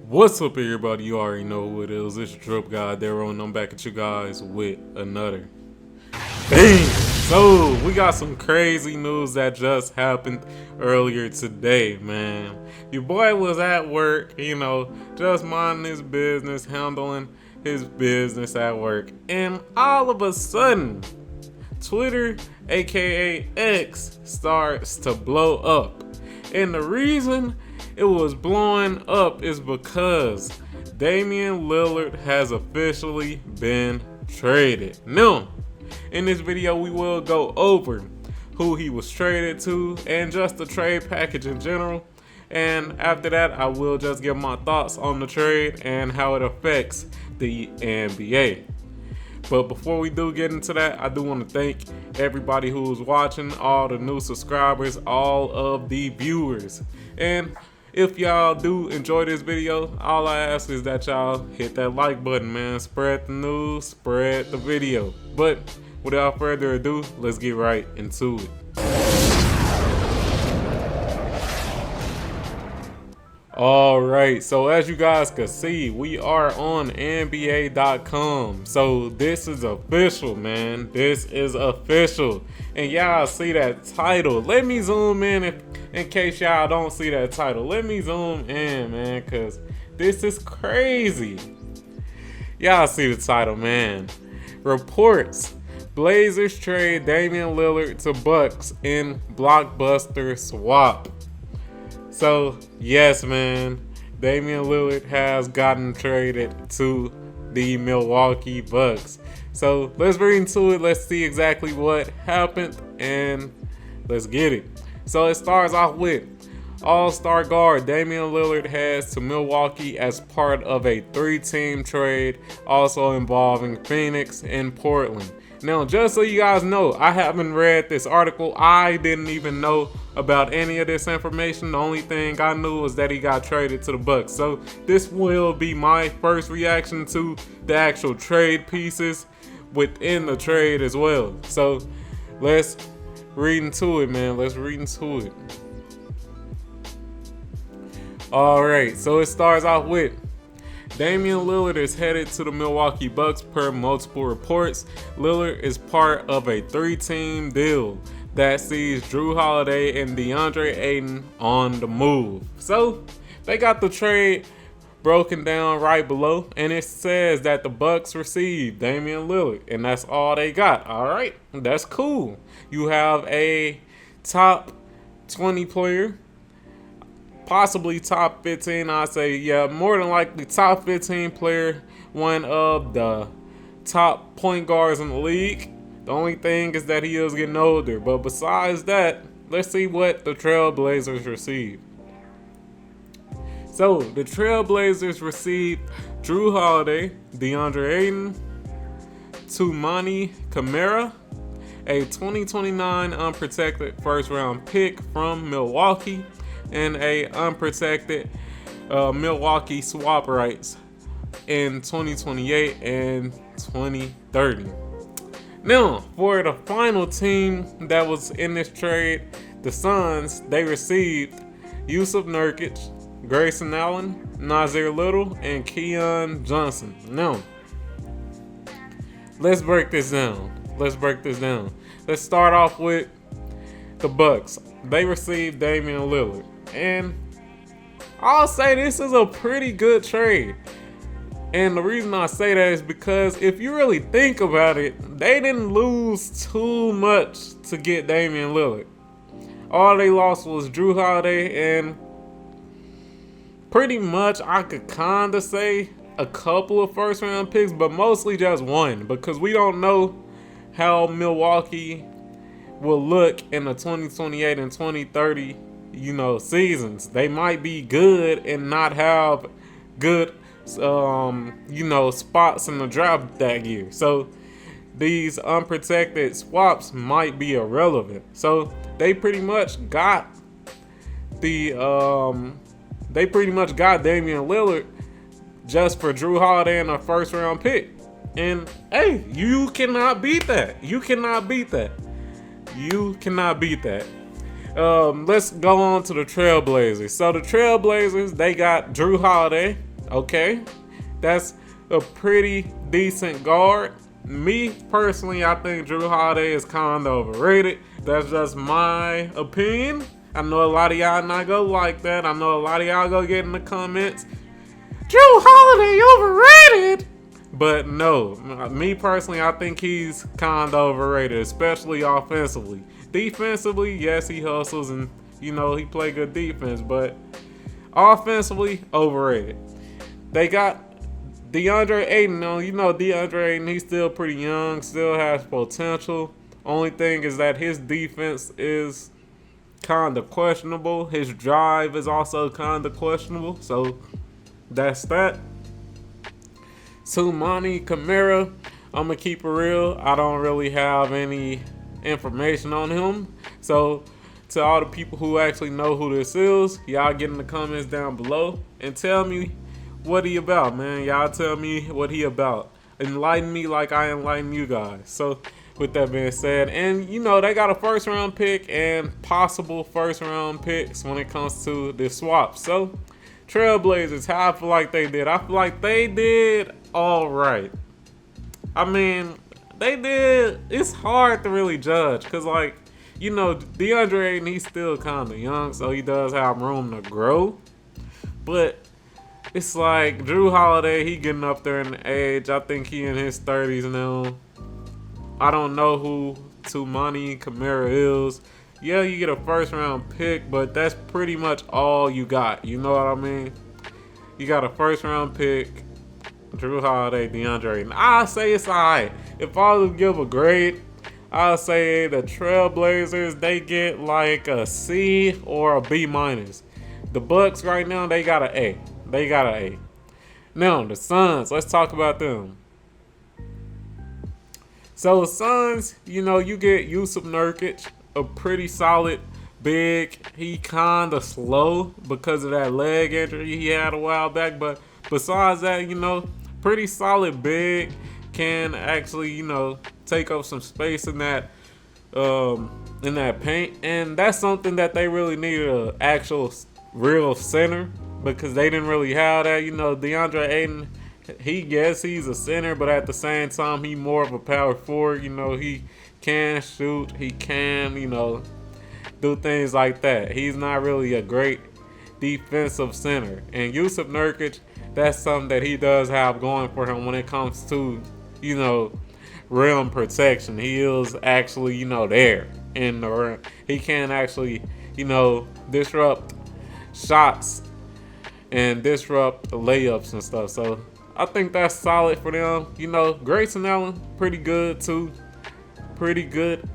What's up, everybody? You already know who it is. It's DripGodDero, and I'm back at you guys with another bang. So, we got some crazy news that just happened earlier today, man. Your boy was at work, just minding his business, handling his business at work. And all of a sudden, Twitter, aka X, starts to blow up. And the reason it was blowing up is because Damian Lillard has officially been traded. Now, in this video, we will go over who he was traded to and just the trade package in general. And after that, I will just give my thoughts on the trade and how it affects the NBA. But before we do get into that, I do want to thank everybody who's watching, all the new subscribers, all of the viewers. And if y'all do enjoy this video, all I ask is that y'all hit that like button, man. Spread the news, spread the video. But without further ado, let's get right into it. Alright, so as you guys can see, we are on NBA.com. So this is official, man. This is official. And y'all see that title. Let me zoom in case y'all don't see that title. Let me zoom in, man, because this is crazy. Y'all see the title, man. Reports. Blazers trade Damian Lillard to Bucks in blockbuster swap. So, yes, man, Damian Lillard has gotten traded to the Milwaukee Bucks. So, let's read into it. Let's see exactly what happened, and let's get it. So, it starts off with All-Star guard Damian Lillard heads to Milwaukee as part of a 3-team trade, also involving Phoenix and Portland. Now, just so you guys know, I haven't read this article. I didn't even know about any of this information. The only thing I knew was that he got traded to the Bucks. So this will be my first reaction to the actual trade pieces within the trade as well. So let's read into it, man. Let's read into it. All right, so it starts off with Damian Lillard is headed to the Milwaukee Bucks per multiple reports. Lillard is part of a 3-team deal that sees Jrue Holiday and DeAndre Ayton on the move. So they got the trade broken down right below, and it says that the Bucks received Damian Lillard, and that's all they got. All right, that's cool. You have a top 20 player, possibly top 15. I say, yeah, more than likely top 15 player, one of the top point guards in the league. The only thing is that he is getting older. But besides that, let's see what the Trailblazers received. So the Trailblazers received Jrue Holiday, DeAndre Ayton, Toumani Camara, a 2029 unprotected first-round pick from Milwaukee, and a unprotected Milwaukee swap rights in 2028 and 2030. Now, for the final team that was in this trade, the Suns, they received Yusuf Nurkic, Grayson Allen, Nasir Little, and Keon Johnson. Now, let's break this down. Let's start off with the Bucks. They received Damian Lillard. And I'll say this is a pretty good trade. And the reason I say that is because if you really think about it, they didn't lose too much to get Damian Lillard. All they lost was Jrue Holiday and pretty much I could kind of say a couple of first round picks, but mostly just one, because we don't know how Milwaukee will look in the 2028 and 2030 seasons. They might be good and not have good spots in the draft that year. So these unprotected swaps might be irrelevant. So they pretty much got Damian Lillard just for Jrue Holiday and a first round pick. And hey, you cannot beat that. Let's go on to the Trailblazers. So the Trailblazers, they got Jrue Holiday, Okay, that's a pretty decent guard. Me personally, I think Drew Holiday is kind of overrated. That's just my opinion. I know a lot of y'all not go like that. I know a lot of y'all go get in the comments, Drew Holiday overrated. But no, me personally, I think he's kind of overrated, especially offensively. Defensively, yes, he hustles and he play good defense, but offensively, overrated. They got DeAndre Ayton on. DeAndre Ayton, he's still pretty young, still has potential. Only thing is that his defense is kind of questionable. His drive is also kind of questionable. So that's that. Sumani Kamara, I'm going to keep it real. I don't really have any information on him. So to all the people who actually know who this is, y'all get in the comments down below and tell me what he about, man. Y'all tell me what he about. Enlighten me like I enlighten you guys. So with that being said, and they got a first round pick and possible first round picks when it comes to the swap. So Trailblazers, how I feel like they did. I feel like they did all right. I mean, they did. It's hard to really judge because, DeAndre Ayton, he's still kind of young, so he does have room to grow. But it's like Drew Holiday, he getting up there in the age. I think he in his 30s now. I don't know who Sumani Kamara is. Yeah, you get a first round pick, but that's pretty much all you got. You know what I mean? You got a first round pick, Drew Holiday, DeAndre Ayton. I say it's alright. If I was to give a grade, I'll say the Trailblazers, they get like a C or a B minus. The Bucks right now, they got an A. They got an A. Now, the Suns, let's talk about them. So the Suns, you get Yusuf Nurkic, a pretty solid big. He kind of slow because of that leg injury he had a while back. But besides that, pretty solid big. Can actually, take up some space in that paint. And that's something that they really needed, an actual real center, because they didn't really have that. DeAndre Ayton, he's a center, but at the same time, he more of a power forward. He can shoot. He can, do things like that. He's not really a great defensive center. And Yusuf Nurkic, that's something that he does have going for him when it comes to, rim protection. He is actually, there in the rim. He can actually, disrupt shots and disrupt layups and stuff. So I think that's solid for them. Grayson Allen, pretty good too. Pretty good.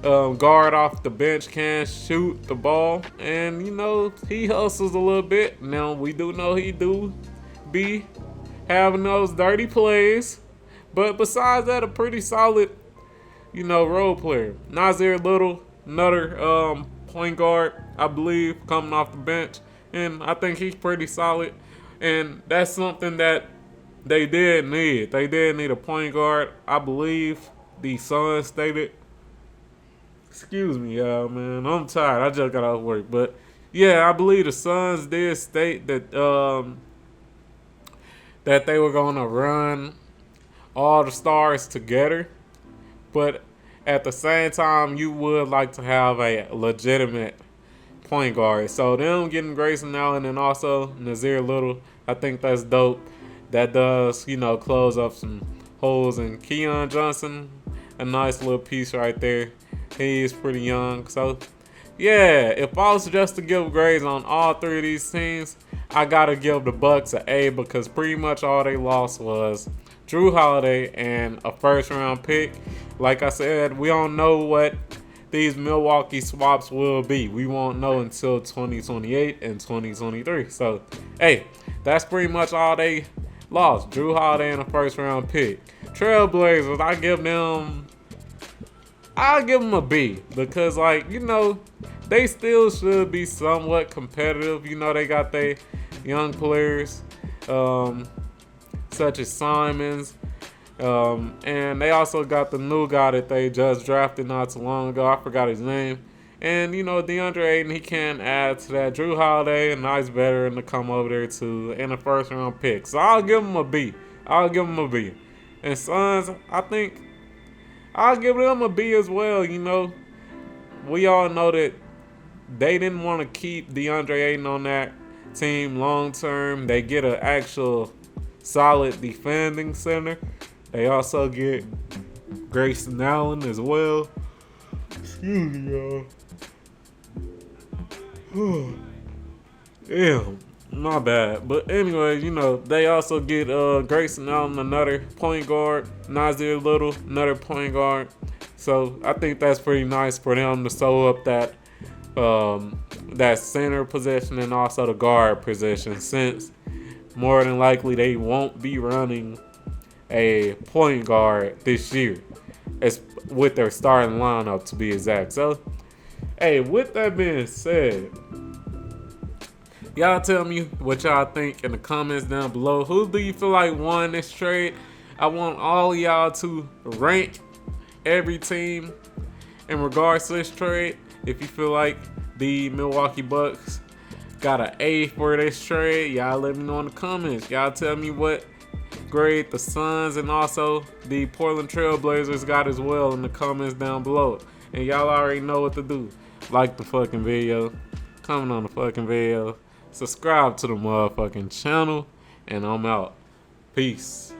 Guard off the bench, can shoot the ball. And, he hustles a little bit. Now, we do know he do be having those dirty plays. But besides that, a pretty solid, role player. Nasir Little, another point guard, I believe, coming off the bench. And I think he's pretty solid. And that's something that they did need. They did need a point guard. I believe the Suns stated. Excuse me, y'all, man. I'm tired. I just got off work. But, yeah, I believe the Suns did state that that they were going to run all the stars together. But at the same time, you would like to have a legitimate point guard. So them getting Grayson Allen and also Nasir Little, I think that's dope. That does, close up some holes. And Keon Johnson, a nice little piece right there. He's pretty young. So, yeah, if I was just to give grades on all three of these teams, I got to give the Bucks an A because pretty much all they lost was Drew Holiday and a first-round pick. Like I said, we don't know what these Milwaukee swaps will be. We won't know until 2028 and 2023. So, hey, that's pretty much all they lost. Drew Holiday and a first-round pick. Trailblazers, I'll give them a B because, they still should be somewhat competitive. They got their young players, such as Simons, and they also got the new guy that they just drafted not too long ago. I forgot his name. And, DeAndre Ayton, he can add to that. Drew Holiday, a nice veteran to come over there, too, and a first-round pick. So I'll give him a B. I'll give him a B. And Suns, I think I'll give them a B as well, We all know that they didn't want to keep DeAndre Ayton on that team long-term. They get an actual solid defending center. They also get Grayson Allen as well. Excuse me, y'all. Damn, my bad. But anyway, they also get Grayson Allen, another point guard. Nasir Little, another point guard. So I think that's pretty nice for them to sew up that center position and also the guard position, since more than likely they won't be running a point guard this year, as with their starting lineup to be exact. So, hey, with that being said, y'all tell me what y'all think in the comments down below. Who do you feel like won this trade? I want all of y'all to rank every team in regards to this trade. If you feel like the Milwaukee Bucks got an A for this trade, y'all let me know in the comments. Y'all tell me what grade the Suns and also the Portland Trail Blazers got as well in the comments down below. And y'all already know what to do. Like the fucking video, comment on the fucking video, subscribe to the motherfucking channel, and I'm out. Peace.